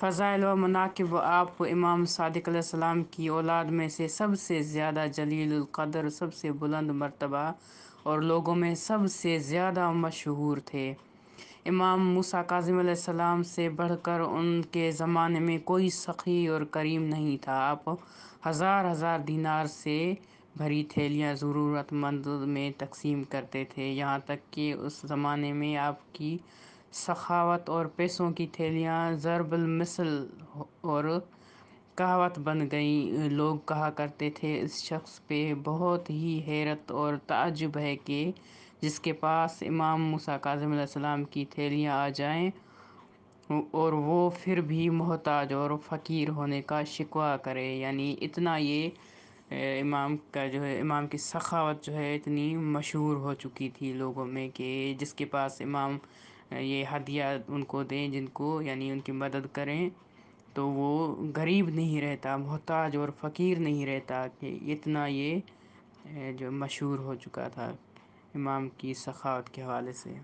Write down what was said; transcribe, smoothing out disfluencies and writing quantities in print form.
فضائل و مناقب آپ امام صادق علیہ السلام کی اولاد میں سے سب سے زیادہ جلیل القدر، سب سے بلند مرتبہ اور لوگوں میں سب سے زیادہ مشہور تھے۔ امام موسیٰ کاظم علیہ السلام سے بڑھ کر ان کے زمانے میں کوئی سخی اور کریم نہیں تھا۔ آپ ہزار ہزار دینار سے بھری تھیلیاں ضرورت مند میں تقسیم کرتے تھے، یہاں تک کہ اس زمانے میں آپ کی سخاوت اور پیسوں کی تھیلیاں ضرب المثل اور کہاوت بن گئیں۔ لوگ کہا کرتے تھے، اس شخص پہ بہت ہی حیرت اور تعجب ہے کہ جس کے پاس امام موسیٰ کاظم علیہ السلام کی تھیلیاں آ جائیں اور وہ پھر بھی محتاج اور فقیر ہونے کا شکوہ کرے۔ یعنی اتنا یہ امام کا جو ہے، امام کی سخاوت جو ہے اتنی مشہور ہو چکی تھی لوگوں میں کہ جس کے پاس امام یہ ہدیہ ان کو دیں، جن کو یعنی ان کی مدد کریں، تو وہ غریب نہیں رہتا، محتاج اور فقیر نہیں رہتا، کہ اتنا یہ جو مشہور ہو چکا تھا امام کی سخاوت کے حوالے سے۔